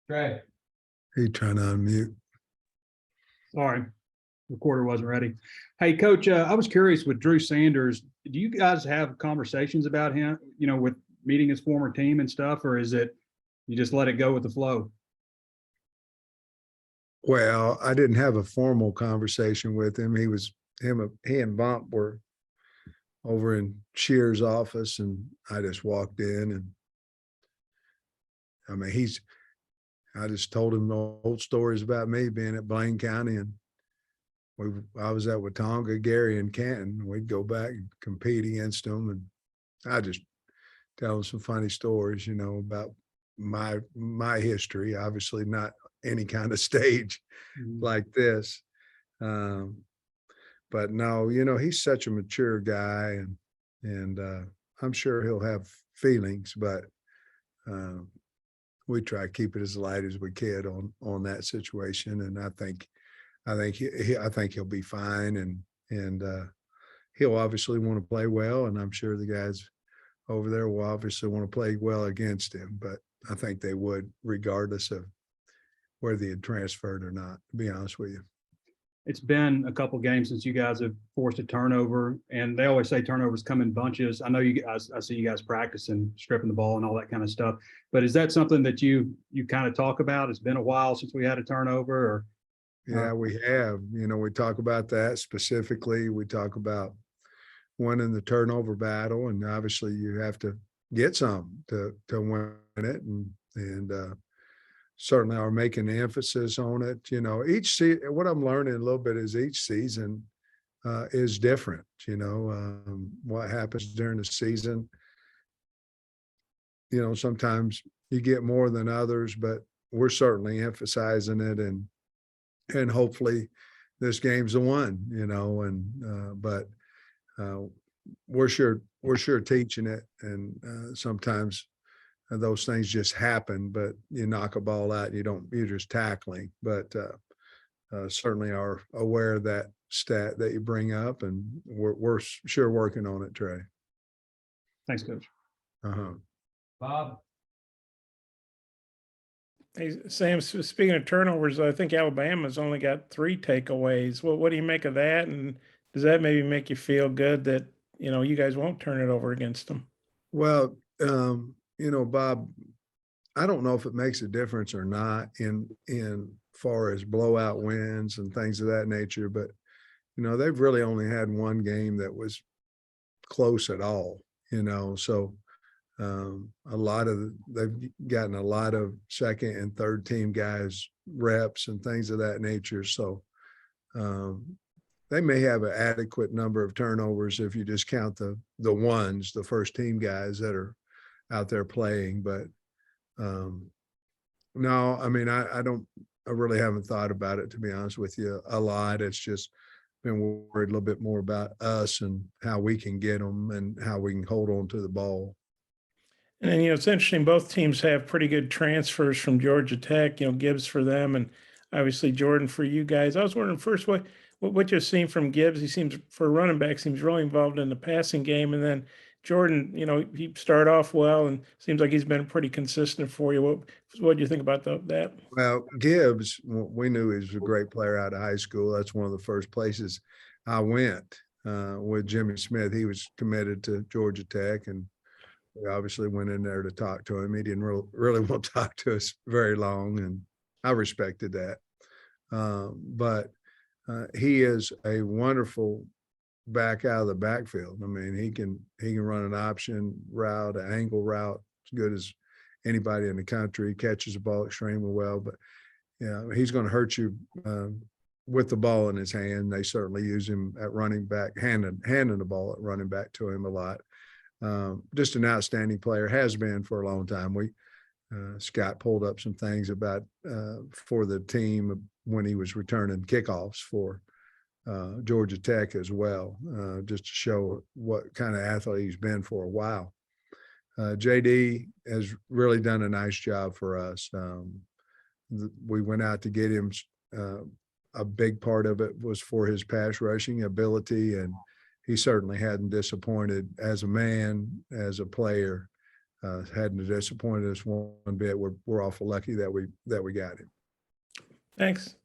Trey. He trying to unmute. Sorry, recorder wasn't ready. Hey, Coach, I was curious with Drew Sanders. Do you guys have conversations about him, with meeting his former team and stuff, or is it you just let it go with the flow? Well, I didn't have a formal conversation with him. He and Bump were over in Shear's office, and I just walked in, and I mean, I just told him old stories about me being at Blaine County, and I was at Watonga, Gary, and Canton. We'd go back and compete against them, and I just tell him some funny stories, about my history. Obviously, not any kind of stage like this, but no, he's such a mature guy, and I'm sure he'll have feelings, but we try to keep it as light as we can on that situation, and I think he'll be fine, and he'll obviously want to play well, and I'm sure the guys over there will obviously want to play well against him, but I think they would, regardless of whether he had transferred or not, to be honest with you. It's been a couple games since you guys have forced a turnover, and they always say turnovers come in bunches. I know you guys, I see you guys practicing stripping the ball and all that kind of stuff, but is that something that you kind of talk about? It's been a while since we had a turnover, or? Yeah, we have. We talk about that specifically. We talk about winning the turnover battle, and obviously you have to get some to win it, and certainly are making the emphasis on it. What I'm learning a little bit is each season is different. What happens during the season, sometimes you get more than others, but we're certainly emphasizing it, and hopefully this game's the one, but we're sure teaching it, and sometimes those things just happen, but you knock a ball out, you're just tackling, but certainly are aware of that stat that you bring up, and we're sure working on it, Trey. Thanks, Coach. Bob. Hey, Sam, speaking of turnovers, I think Alabama's only got 3 takeaways. Well, what do you make of that? And does that maybe make you feel good that, you guys won't turn it over against them? Well, Bob, I don't know if it makes a difference or not in far as blowout wins and things of that nature, but, they've really only had one game that was close at all, so they've gotten a lot of second and third team guys reps and things of that nature. So they may have an adequate number of turnovers if you just count the first team guys that are out there playing. But no, I mean, I really haven't thought about it, to be honest with you, a lot. It's just been worried a little bit more about us and how we can get them and how we can hold on to the ball. And it's interesting, both teams have pretty good transfers from Georgia Tech, Gibbs for them, and obviously Jordan for you guys. I was wondering first what you're seeing from Gibbs. He seems, for a running back, seems really involved in the passing game. And then Jordan, he started off well and seems like he's been pretty consistent for you. What do you think about that? Well, Gibbs, we knew he was a great player out of high school. That's one of the first places I went with Jimmy Smith. He was committed to Georgia Tech, and we obviously went in there to talk to him. He didn't really want to talk to us very long, and I respected that. But he is a wonderful back out of the backfield. I mean, he can run an option route, an angle route, as good as anybody in the country. He catches the ball extremely well, but he's going to hurt you with the ball in his hand. They certainly use him at running back, handing the ball at running back to him a lot. Just an outstanding player, has been for a long time. Scott pulled up some things about for the team when he was returning kickoffs for Georgia Tech as well, just to show what kind of athlete he's been for a while. JD has really done a nice job for us. We went out to get him. A big part of it was for his pass rushing ability, and he certainly hadn't disappointed as a man, as a player. hadn't disappointed us one bit. We're awful lucky that we got him. Thanks.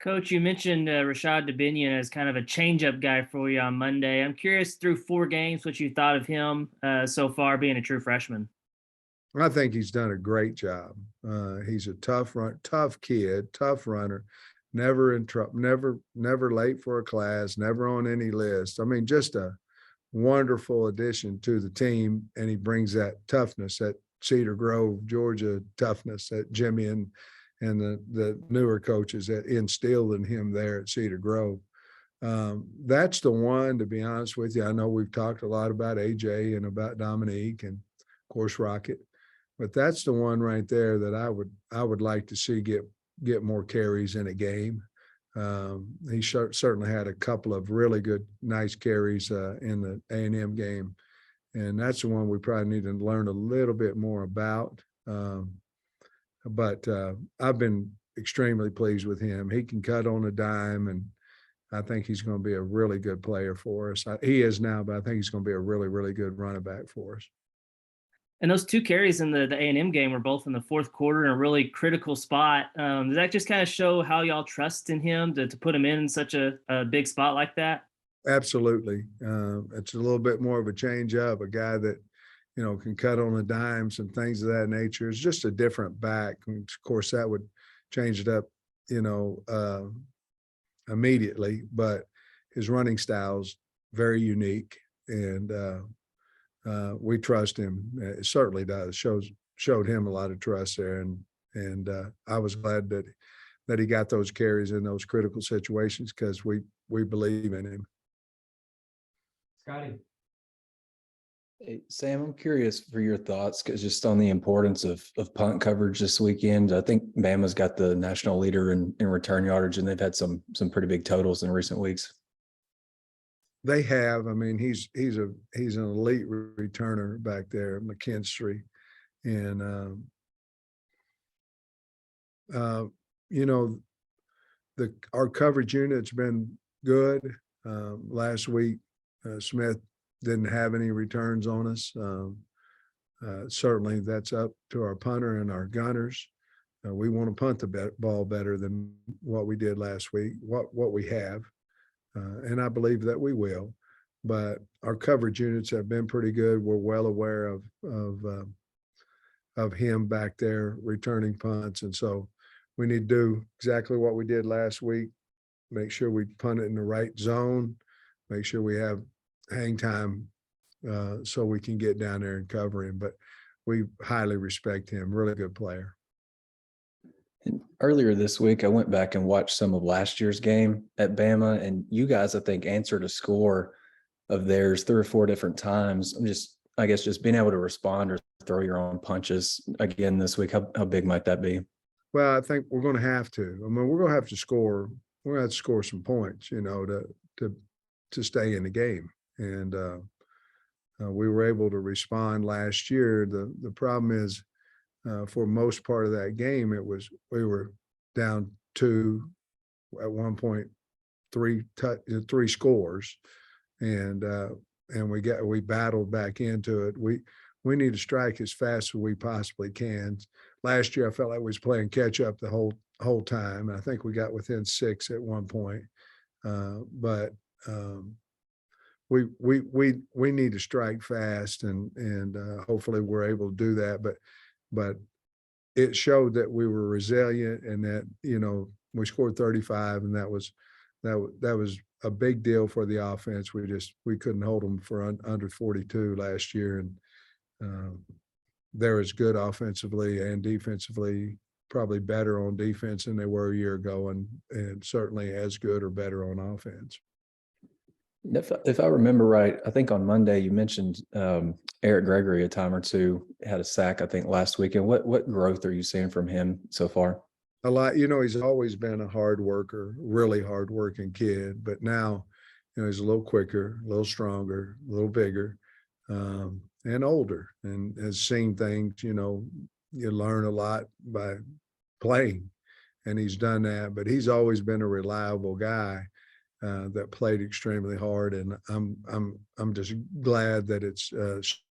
Coach, you mentioned Rashad Dubinion as kind of a change-up guy for you on Monday. I'm curious, through 4 games, what you thought of him so far, being a true freshman. I think he's done a great job. He's a tough kid, tough runner, never in trouble, never late for a class, never on any list. I mean, just a wonderful addition to the team, and he brings that toughness, that Cedar Grove, Georgia toughness that Jimmy and the newer coaches that instilled in him there at Cedar Grove. That's the one, to be honest with you. I know we've talked a lot about AJ and about Dominique and of course Rocket, but that's the one right there that I would like to see get more carries in a game. He certainly had a couple of really good, nice carries in the A&M game. And that's the one we probably need to learn a little bit more about. But I've been extremely pleased with him. He can cut on a dime, and I think he's going to be a really good player for us. He is now, but I think he's going to be a really, really good running back for us. And those 2 carries in the A&M game were both in the 4th quarter in a really critical spot. Does that just kind of show how y'all trust in him to put him in such a big spot like that? Absolutely. It's a little bit more of a change up, a guy that, can cut on a dime, some things of that nature. It's just a different back. And of course, that would change it up, immediately, but his running style's very unique, and we trust him. It certainly does. Showed him a lot of trust there, and I was glad that he got those carries in those critical situations because we believe in him. Scotty. Hey, Sam, I'm curious for your thoughts, because just on the importance of punt coverage this weekend. I think Bama's got the national leader in return yardage, and they've had some pretty big totals in recent weeks. They have. I mean, he's an elite returner back there, McKinstry, and our coverage unit's been good. Last week, Smith didn't have any returns on us. Certainly, that's up to our punter and our gunners. We want to punt the ball better than what we did last week. What we have. And I believe that we will, but our coverage units have been pretty good. We're well aware of him back there returning punts. And so we need to do exactly what we did last week, make sure we punt it in the right zone, make sure we have hang time so we can get down there and cover him. But we highly respect him, really good player. And earlier this week, I went back and watched some of last year's game at Bama, and you guys, I think, answered a score of theirs 3 or 4 different times. I guess just being able to respond or throw your own punches again this week. How big might that be? Well, I think we're going to have to. I mean, we're going to have to score. We're going to have to score some points, to stay in the game. And we were able to respond last year. The problem is, for most part of that game, we were down 2 at one point, 3 scores, and we battled back into it. We need to strike as fast as we possibly can. Last year, I felt like we was playing catch up the whole time. I think we got within 6 at one point, but we need to strike fast, and hopefully we're able to do that. But it showed that we were resilient, and that, we scored 35, and that was a big deal for the offense. We couldn't hold them for under 42 last year. And they're as good offensively and defensively, probably better on defense than they were a year ago, and certainly as good or better on offense. If I remember right, I think on Monday you mentioned Eric Gregory a time or two, had a sack, I think, last week. And what growth are you seeing from him so far? A lot. He's always been a hard worker, really hard working kid, but now, he's a little quicker, a little stronger, a little bigger, and older, and has seen things. You learn a lot by playing, and he's done that. But he's always been a reliable guy, that played extremely hard, and I'm just glad that it's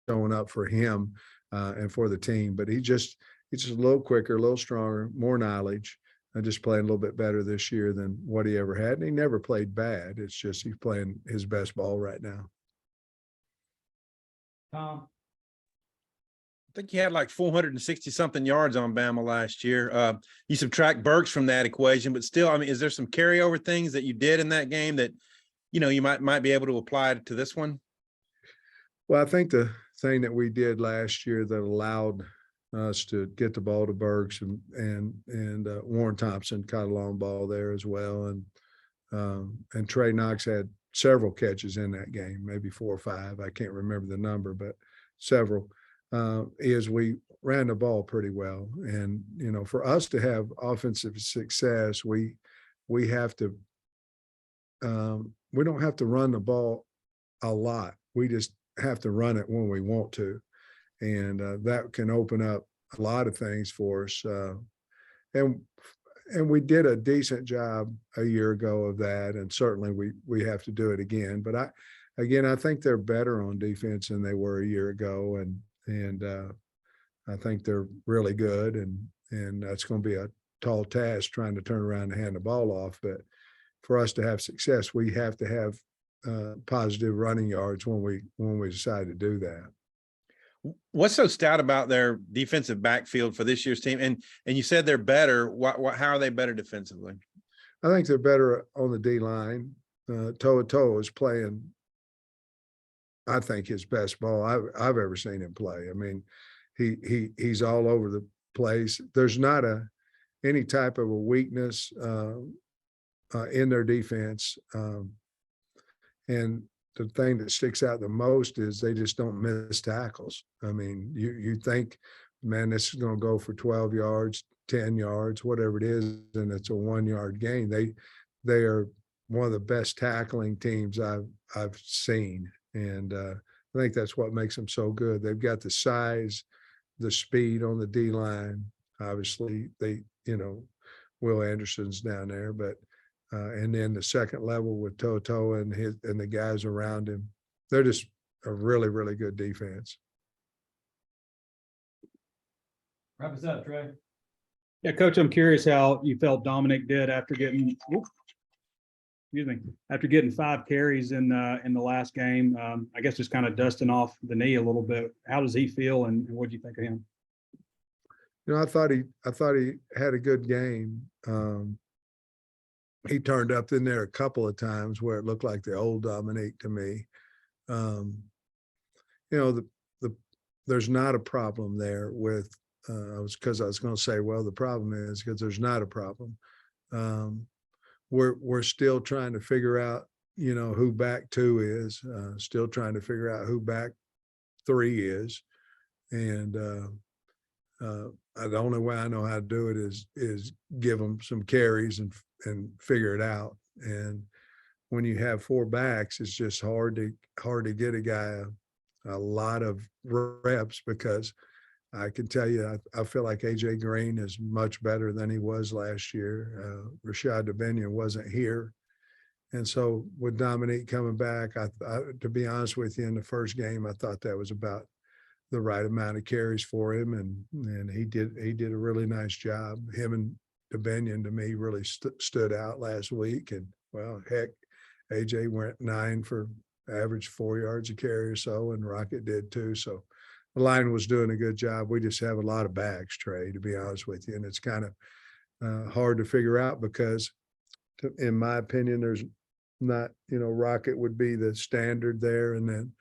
showing up for him and for the team. But he's just a little quicker, a little stronger, more knowledge, and just playing a little bit better this year than what he ever had. And he never played bad. It's just he's playing his best ball right now. Tom, I think he had like 460 something yards on Bama last year. You subtract Burks from that equation, but still, I mean, is there some carryover things that you did in that game that, you know, you might be able to apply to this one? Well, I think the thing that we did last year that allowed us to get the ball to Burks and Warren Thompson caught a long ball there as well, and Trey Knox had several catches in that game, maybe 4 or 5. I can't remember the number, but several. Is we ran the ball pretty well, and you know, for us to have offensive success, we have to. We don't have to run the ball a lot. We just have to run it when we want to, and that can open up a lot of things for us. And we did a decent job a year ago of that, and certainly we have to do it again. But I think they're better on defense than they were a year ago, and I think they're really good, and that's going to be a tall task trying to turn around and hand the ball off. But for us to have success, we have to have positive running yards when we decide to do that. What's so stout about their defensive backfield for this year's team? And you said they're better. How are they better defensively? I think they're better on the D line. Toa is playing, I think, his best ball I've ever seen him play. I mean, he's all over the place. There's not any type of a weakness in their defense. And the thing that sticks out the most is they just don't miss tackles. I mean, you think, man, this is going to go for 12 yards, 10 yards, whatever it is, and it's a 1 yard gain. They are one of the best tackling teams I've seen. And I think that's what makes them so good. They've got the size, the speed on the D line. Obviously, Will Anderson's down there, but and then the second level with Toto and the guys around him, they're just a really, really good defense. wrap us up, Trey. Yeah, Coach, I'm curious how you felt Dominic did after getting, after getting 5 carries in the last game. I guess just kind of dusting off the knee a little bit. How does he feel, and what do you think of him? You know, I thought he had a good game. He turned up in there a couple of times where it looked like the old Dominique to me. There's not a problem there with. I was going to say, well, the problem is because there's not a problem. We're still trying to figure out, who back 2 is. Still trying to figure out who back 3 is, and the only way I know how to do it is give them some carries and figure it out. And when you have 4 backs, it's just hard to get a guy a lot of reps, because I can tell you, I feel like AJ Green is much better than he was last year. Rashad Dubinion wasn't here. And so with Dominique coming back, I to be honest with you, in the first game, I thought that was about the right amount of carries for him. And he did a really nice job. Him and Dubinion, to me, really stood out last week. And well, heck, AJ went 9 for average 4 yards a carry or so, and Rocket did too. So the line was doing a good job. We just have a lot of backs, Trey, to be honest with you. And it's kind of hard to figure out because, in my opinion, there's not, Rocket would be the standard there. And then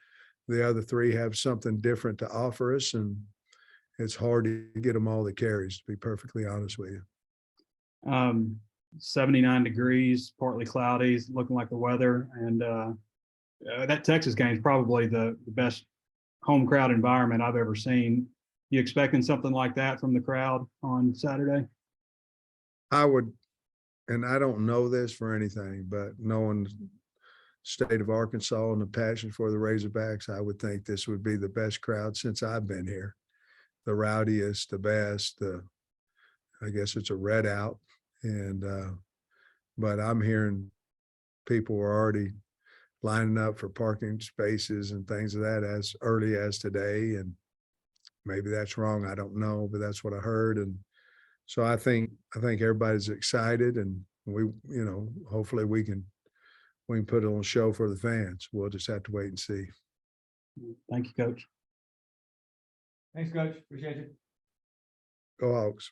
the other 3 have something different to offer us. And it's hard to get them all the carries, to be perfectly honest with you. 79 degrees, partly cloudy, looking like the weather. And that Texas game is probably the best home crowd environment I've ever seen. You expecting something like that from the crowd on Saturday? I would, and I don't know this for anything, but knowing the state of Arkansas and the passion for the Razorbacks, I would think this would be the best crowd since I've been here. The rowdiest, the best. I guess it's a red out, and but I'm hearing people were already lining up for parking spaces and things of that as early as today. And maybe that's wrong. I don't know, but that's what I heard. And so I think everybody's excited, and we, hopefully we can put on a show for the fans. We'll just have to wait and see. Thank you, Coach. Thanks, Coach. Appreciate you. Go Hawks.